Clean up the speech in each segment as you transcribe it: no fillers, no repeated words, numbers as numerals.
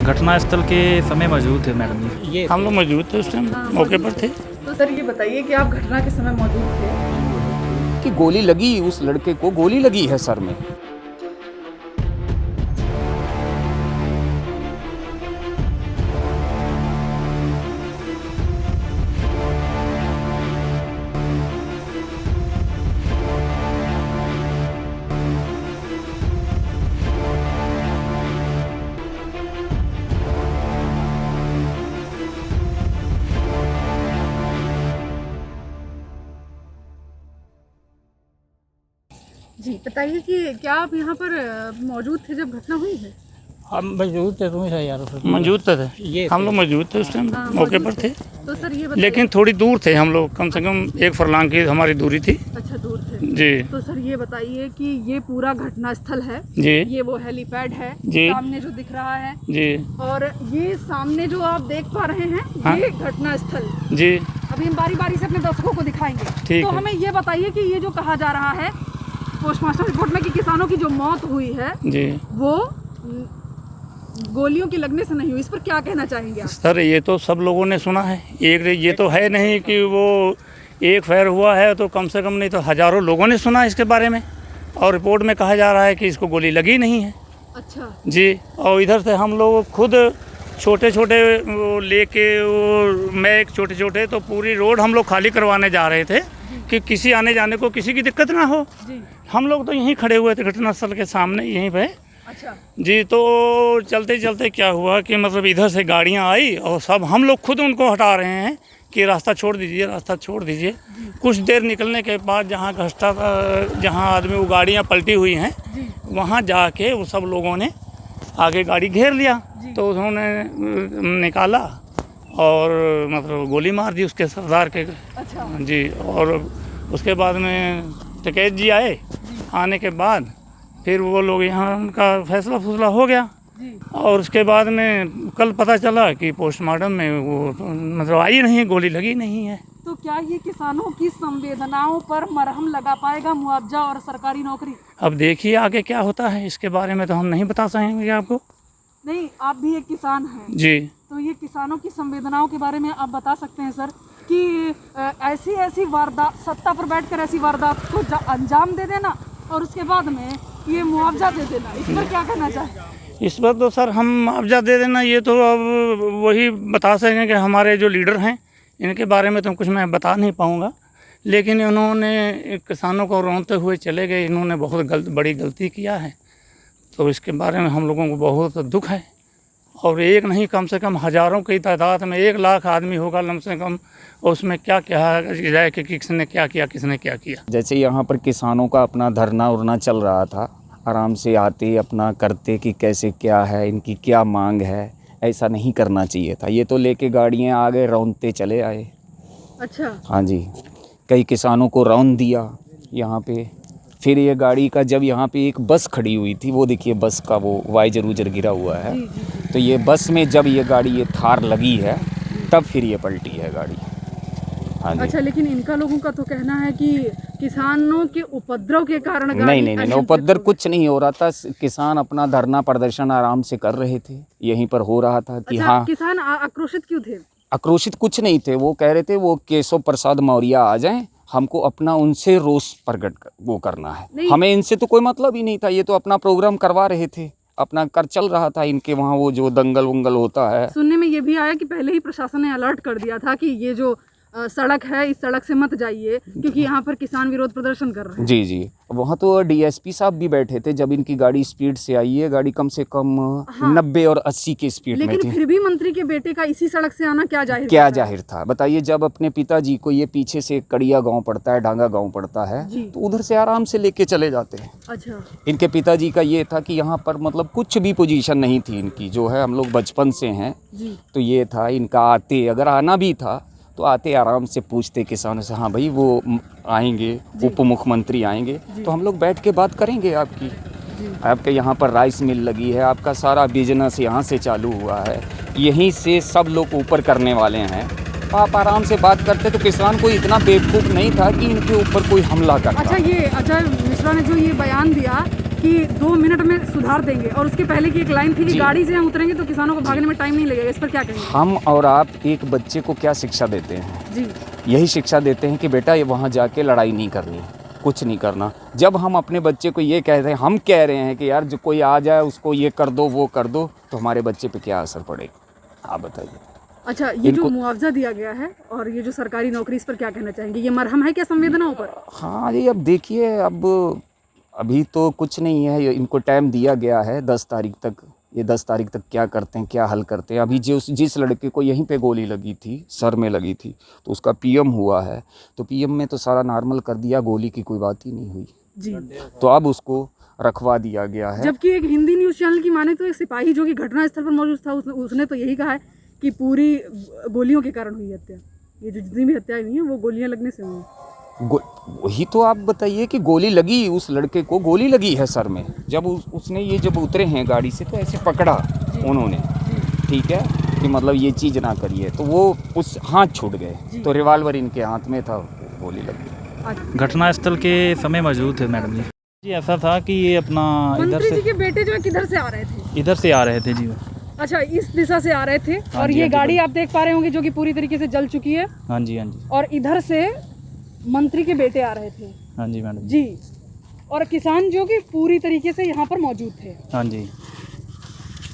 घटनास्थल के समय मौजूद थे मैडम जी। ये हम लोग मौजूद थे उस टाइम, मौके पर थे। तो सर ये बताइए कि आप घटना के समय मौजूद थे। कि गोली लगी, उस लड़के को गोली लगी है सर में। जी बताइए कि क्या आप यहाँ पर मौजूद थे जब घटना हुई है। हम मौजूद थे, तुम्हें यार मौजूद थे। ये हम लोग मौजूद थे उस टाइम, मौके पर थे। तो सर ये बताइए। लेकिन थोड़ी दूर थे हम लोग, कम से कम 1 फरलांग की हमारी दूरी थी। अच्छा दूर थे जी। तो सर ये बताइए कि ये पूरा घटना स्थल है जी। ये वो हेलीपैड है जी। सामने जो दिख रहा है जी। और ये सामने जो आप देख पा रहे हैं हाँ? ये घटना स्थल। जी। अभी हम बारी बारी से अपने दर्शकों को दिखाएंगे। ठीक तो है। हमें ये बताइए कि ये जो कहा जा रहा है पोस्टमार्टम रिपोर्ट में कि किसानों की जो मौत हुई है जी। वो गोलियों के लगने से नहीं हुई, इस पर क्या कहना चाहेंगे आप। सर ये तो सब लोगों ने सुना है, एक ये तो है नहीं कि वो एक फायर हुआ है, तो कम से कम नहीं तो हज़ारों लोगों ने सुना इसके बारे में। और रिपोर्ट में कहा जा रहा है कि इसको गोली लगी नहीं है। अच्छा जी। और इधर से हम लोग खुद छोटे छोटे वो लेके वो मैं एक छोटे छोटे तो पूरी रोड हम लोग खाली करवाने जा रहे थे कि किसी आने जाने को किसी की दिक्कत ना हो। जी। हम लोग तो यहीं खड़े हुए थे घटनास्थल के सामने यहीं पे। अच्छा जी। तो चलते चलते क्या हुआ कि मतलब इधर से गाड़ियां आई और सब हम लोग खुद उनको हटा रहे हैं कि रास्ता छोड़ दीजिए, रास्ता छोड़ दीजिए। कुछ देर निकलने के बाद जहाँ घसटा जहाँ आदमी वो गाड़ियाँ पलटी हुई हैं वहाँ जाके वो सब लोगों ने आगे गाड़ी घेर लिया। तो उन्होंने निकाला और मतलब गोली मार दी उसके सरदार के। अच्छा जी। और उसके बाद में टिकैत जी आए, आने के बाद फिर वो लोग यहाँ उनका फैसला फुसला हो गया। और उसके बाद में कल पता चला कि पोस्टमार्टम में वो मतलब आई नहीं है, गोली लगी नहीं है। तो क्या ये किसानों की संवेदनाओं पर मरहम लगा पाएगा मुआवजा और सरकारी नौकरी। अब देखिए आगे क्या होता है, इसके बारे में तो हम नहीं बता सकेंगे आपको। नहीं आप भी एक किसान हैं जी। तो ये किसानों की संवेदनाओं के बारे में आप बता सकते हैं सर कि ऐसी ऐसी वारदात सत्ता पर बैठकर ऐसी वारदात को अंजाम दे देना और उसके बाद में ये मुआवजा दे देना, इस पर क्या कहना चाहें। इस पर तो सर हम मुआवजा दे देना ये तो अब वही बता सकेंगे कि हमारे जो लीडर हैं इनके बारे में तो कुछ मैं बता नहीं पाऊँगा। लेकिन इन्होंने किसानों को रोनते हुए चले गए, इन्होंने बहुत बड़ी गलती किया है। तो इसके बारे में हम लोगों को बहुत दुख है। और एक नहीं कम से कम हज़ारों की तादाद में 1 लाख आदमी होगा कम से कम, उसमें क्या क्या जाए कि किसने क्या किया किसने क्या किया। जैसे यहाँ पर किसानों का अपना धरना उरना चल रहा था, आराम से आते अपना करते कि कैसे क्या है, इनकी क्या मांग है। ऐसा नहीं करना चाहिए था। ये तो लेके गाड़ियाँ आ गए, रौंदते चले आए। अच्छा हाँ जी। कई किसानों को रौंद दिया यहाँ पे। फिर ये गाड़ी का जब यहाँ पे एक बस खड़ी हुई थी, वो देखिए बस का वो वाइजर वूजर गिरा हुआ है। तो ये बस में जब ये गाड़ी ये थार लगी है तब फिर ये पलटी है गाड़ी। हाँ जी। अच्छा लेकिन इनका लोगों का तो कहना है कि किसानों के उपद्रव के कारण नहीं उपद्रव कुछ नहीं हो रहा था। किसान अपना धरना प्रदर्शन आराम से कर रहे थे, यहीं पर हो रहा था कि अच्छा, हाँ। किसान आक्रोशित क्यों थे। आक्रोशित कुछ नहीं थे, वो कह रहे थे वो केशव प्रसाद मौर्य आ जाएं, हमको अपना उनसे रोष प्रकट वो करना है। हमें इनसे तो कोई मतलब ही नहीं था। ये तो अपना प्रोग्राम करवा रहे थे, अपना कर चल रहा था इनके वहाँ वो जो दंगल वंगल होता है। सुनने में ये भी आया कि पहले ही प्रशासन ने अलर्ट कर दिया था कि ये जो सड़क है इस सड़क से मत जाइए क्योंकि यहाँ पर किसान विरोध प्रदर्शन कर रहे हैं। जी जी। वहाँ तो डीएसपी साहब भी बैठे थे जब इनकी गाड़ी स्पीड से आई है। गाड़ी कम से कम 90 और 80 की स्पीड में थी। लेकिन फिर भी मंत्री के बेटे का इसी सड़क से आना क्या जाहिर था बताइए। जब अपने पिताजी को ये पीछे से कड़िया गांव पड़ता है, डांगा गांव पड़ता है, तो उधर से आराम से लेके चले जाते हैं। अच्छा। इनके पिताजी का ये था कि यहाँ पर मतलब कुछ भी पोजीशन नहीं थी इनकी, जो है हम लोग बचपन से हैं। तो ये था इनका, आते अगर आना भी था तो आते आराम से पूछते किसानों से, हाँ भाई वो आएंगे, उप मुख्यमंत्री आएंगे तो हम लोग बैठ के बात करेंगे आपकी। आपके यहाँ पर राइस मिल लगी है, आपका सारा बिजनेस यहाँ से चालू हुआ है, यहीं से सब लोग ऊपर करने वाले हैं। आप आराम से बात करते तो किसान को इतना बेवकूफ़ नहीं था कि इनके ऊपर कोई हमला करता। अच्छा, ये अजय मिश्रा ने जो ये बयान दिया कि 2 मिनट में सुधार देंगे, और उसके पहले की एक लाइन थी कि गाड़ी से हम उतरेंगे तो किसानों को भागने में टाइम नहीं लगेगा, इस पर क्या कहेंगे? हम और आप एक बच्चे को क्या शिक्षा देते हैं? जी यही शिक्षा देते हैं कि बेटा ये वहाँ जाके लड़ाई नहीं करनी, कुछ नहीं करना। जब हम अपने बच्चे को ये कहते हैं, हम कह रहे हैं कि यार जो कोई आ जाए उसको ये कर दो वो कर दो, तो हमारे बच्चे पे क्या असर पड़ेगा, आप बताइए। अच्छा, ये जो मुआवजा दिया गया है और ये जो सरकारी नौकरी, इस पर क्या कहना चाहेंगे? ये मरहम है क्या संवेदनाओं पर? हाँ जी, अब देखिए, अब अभी तो कुछ नहीं है, इनको टाइम दिया गया है 10 तारीख तक। ये 10 तारीख तक क्या करते हैं, क्या हल करते हैं। अभी जिस लड़के को यहीं पे गोली लगी थी, सर में लगी थी, तो उसका पीएम हुआ है, तो पीएम में तो सारा नॉर्मल कर दिया, गोली की कोई बात ही नहीं हुई जी। तो अब उसको रखवा दिया गया है। जबकि एक हिंदी न्यूज़ चैनल की माने तो एक सिपाही जो कि घटनास्थल पर मौजूद था, उसने तो यही कहा है कि पूरी गोलियों के कारण हुई हत्या। ये जो जितनी भी हत्याएं हुई हैं वो गोलियां लगने से हुई। वही तो आप बताइए कि गोली लगी, उस लड़के को गोली लगी है सर में। जब उसने ये जब उतरे हैं गाड़ी से तो ऐसे पकड़ा उन्होंने, ठीक है, कि मतलब ये चीज़ ना करिए, तो वो उस हाथ छूट गए, तो रिवाल्वर इनके हाथ में था, गोली लग गई। घटनास्थल के समय मौजूद थे मैडम जी। जी ऐसा था कि ये अपना इधर मंत्री जी से के बेटे जो है किधर से आ रहे थे? इधर से आ रहे थे जी। अच्छा, इस दिशा से आ रहे थे। हाँ और जी, ये हाँ जी, गाड़ी आप देख पा रहे होंगे जो कि पूरी तरीके से जल चुकी है, हाँ जी, हाँ जी, और इधर से मंत्री के बेटे आ रहे थे। हाँ जी मैडम जी, और किसान जो कि पूरी तरीके से यहाँ पर मौजूद थे। हाँ जी।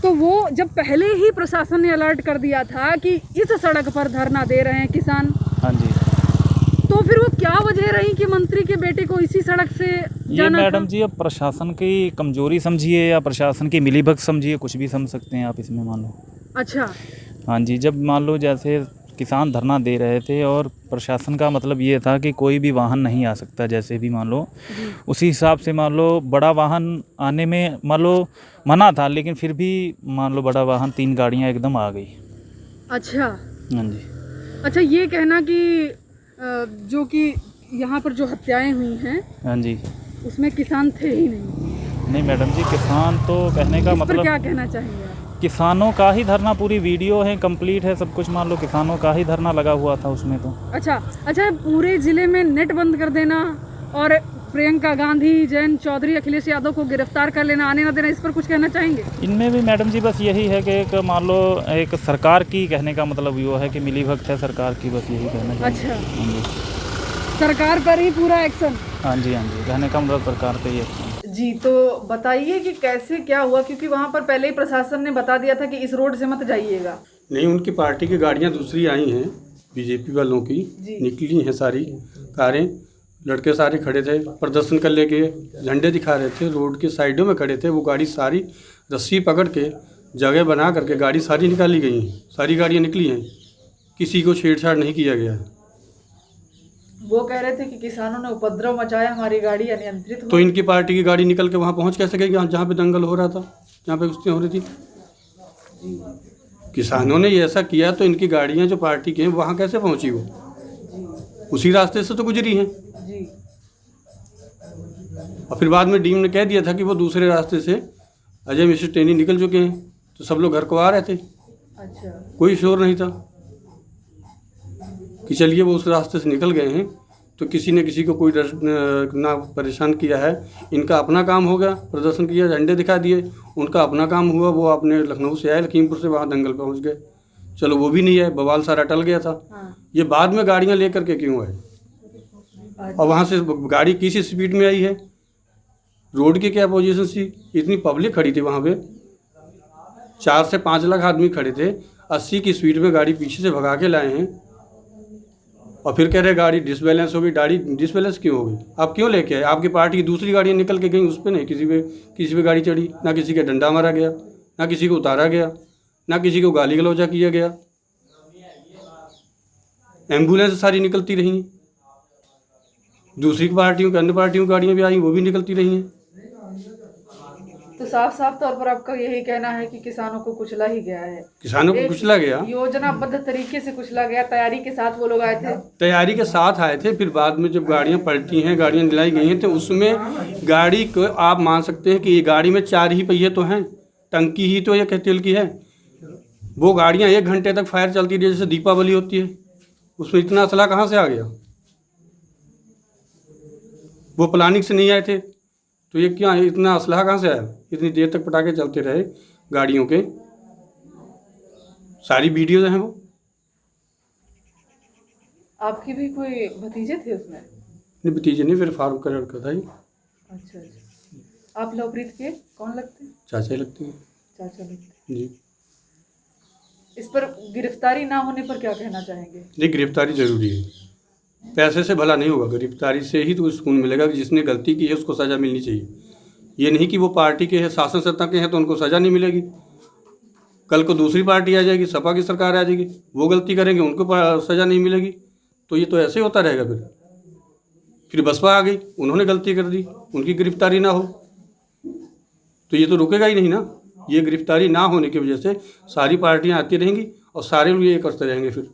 तो वो जब पहले ही प्रशासन ने अलर्ट कर दिया था कि इस सड़क पर धरना दे रहे हैं किसान, हाँ जी। तो फिर वो क्या वजह रही कि मंत्री के बेटे को इसी सड़क से ये जाना मैडम था? जी, अब प्रशासन की कमजोरी समझिए या प्रशासन की मिलीभगत समझिए, कुछ भी समझ सकते हैं आप इसमें, मान लो। अच्छा, हाँ जी, जब मान लो जैसे किसान धरना दे रहे थे और प्रशासन का मतलब ये था कि कोई भी वाहन नहीं आ सकता, जैसे भी मान लो, उसी हिसाब से मान लो बड़ा वाहन आने में मान लो मना था, लेकिन फिर भी मान लो बड़ा वाहन 3 गाड़ियाँ एकदम आ गई। अच्छा, हाँ जी। अच्छा, ये कहना कि जो कि यहाँ पर जो हत्याएं हुई हैं हाँ जी। उसमें किसान थे ही नहीं। नहीं मैडम जी, किसान तो कहने का इस पर मतलब क्या कहना चाहेंगे आप? किसानों का ही धरना, पूरी वीडियो है, कंप्लीट है सब कुछ, मान लो किसानों का ही धरना लगा हुआ था उसमें तो। अच्छा, पूरे जिले में नेट बंद कर देना और प्रियंका गांधी, जयंत चौधरी, अखिलेश यादव को गिरफ्तार कर लेना, आने ना देना, इस पर कुछ कहना चाहेंगे? इनमें भी मैडम जी बस यही है कि एक मान लो एक सरकार की कहने का मतलब ये है कि मिलीभगत है सरकार की, बस यही कहना चाहिए। अच्छा, हाँ जी, सरकार पर ही पूरा एक्शन। हाँ जी, हाँ जी, कहने का मतलब सरकार पे ही एक्शन। जी, तो बताइए कि कैसे क्या हुआ, क्योंकि वहाँ पर पहले ही प्रशासन ने बता दिया था कि इस रोड से मत जाइएगा। नहीं, उनकी पार्टी की गाड़ियां दूसरी आई हैं, बीजेपी वालों की निकली हैं सारी कारें, लड़के सारे खड़े थे, प्रदर्शन कर लेके झंडे दिखा रहे थे, रोड के साइडों में खड़े थे। वो गाड़ी सारी रस्सी पकड़ के जगह बना करके गाड़ी सारी निकाली गई हैं, सारी गाड़ियां निकली हैं, किसी को छेड़छाड़ नहीं किया गया है। वो कह रहे थे कि किसानों ने उपद्रव मचाया, हमारी गाड़ी अनियंत्रित तो इनकी पार्टी की गाड़ी निकल के वहाँ पहुँच कैसे गई जहाँ पे दंगल हो रहा था, जहाँ पे कुश्तियाँ हो रही थी? किसानों ने ये ऐसा किया तो इनकी गाड़ियाँ जो पार्टी की हैं वहाँ कैसे पहुँची? वो उसी रास्ते से तो गुजरी हैं। जी, और फिर बाद में डीएम ने कह दिया था कि वो दूसरे रास्ते से अजय मिश्र टेनी निकल चुके हैं, तो सब लोग घर को आ रहे थे, अच्छा, कोई शोर नहीं था कि चलिए वो उस रास्ते से निकल गए हैं, तो किसी ने किसी को कोई ना परेशान किया है। इनका अपना काम हो गया, प्रदर्शन किया, झंडे दिखा दिए, उनका अपना काम हुआ, वो अपने लखनऊ से आए, लखीमपुर से वहाँ दंगल पहुँच गए, चलो वो भी नहीं है, बवाल सारा टल गया था। हाँ, ये बाद में गाड़ियाँ लेकर के क्यों आए? और वहाँ से गाड़ी किस स्पीड में आई है, रोड की क्या पोजीशन थी, इतनी पब्लिक खड़ी थी वहाँ पे, 4 से 5 लाख आदमी खड़े थे, 80 की स्पीड में गाड़ी पीछे से भगा के लाए हैं, और फिर कह रहे गाड़ी डिसबैलेंस हो गई। गाड़ी डिसबैलेंस क्यों हो गई? आप क्यों लेके आए? आपकी पार्टी की दूसरी गाड़ियाँ निकल के गई, उस पर नहीं किसी पे गाड़ी चढ़ी, ना किसी का डंडा मारा गया, ना किसी को उतारा गया, ना किसी को गाली गलौजा किया गया। एम्बुलेंस सारी निकलती रही, दूसरी पार्टियों की, अन्य पार्टियों की गाड़ियाँ भी आई, वो भी निकलती रही हैं। तो साफ साफ तौर पर आपका यही कहना है कि किसानों को कुचला ही गया है, किसानों को कुचला गया, योजनाबद्ध तरीके से कुचला गया, तैयारी के साथ वो लोग आए थे, तैयारी के साथ आए थे। फिर बाद में जब गाड़ियाँ पलटी हैं, गाड़ियाँ दिलाई गई हैं, तो उसमें गाड़ी को आप मान सकते हैं कि ये गाड़ी में 4 ही पहिए तो हैं, टंकी ही तो ये तेल की है। वो गाड़ियाँ 1 घंटे तक फायर चलती रही, जैसे दीपावली होती है, उसमें इतना असला कहाँ से आ गया? वो प्लानिंग से नहीं आए थे, तो ये क्या इतना असलहा कहाँ से आया? इतनी देर तक पटाखे चलते रहे गाड़ियों के, सारी वीडियोज हैं वो। आपके भी कोई भतीजे थे उसमें? नहीं भतीजे नहीं, फिर फारूक का लड़का था ये, अच्छा अच्छा। आप लवप्रीत के कौन लगते हैं? चाचा ही लगते हैं चाचा लगते हैं। जी। इस पर गिरफ्तारी ना होने पर क्या कहना चाहेंगे? नहीं गिरफ्तारी जरूरी है, पैसे से भला नहीं होगा, गिरफ्तारी से ही तो सुकून मिलेगा कि जिसने गलती की है उसको सज़ा मिलनी चाहिए। ये नहीं कि वो पार्टी के हैं, शासन सत्ता के हैं तो उनको सज़ा नहीं मिलेगी, कल को दूसरी पार्टी आ जाएगी, सपा की सरकार आ जाएगी, वो गलती करेंगे उनको सज़ा नहीं मिलेगी, तो ये तो ऐसे होता रहेगा। फिर बसपा आ गई, उन्होंने गलती कर दी, उनकी गिरफ्तारी ना हो तो ये तो रुकेगा ही नहीं ना। ये गिरफ्तारी ना होने की वजह से सारी पार्टियां आती रहेंगी और सारे लोग ये करते रहेंगे फिर।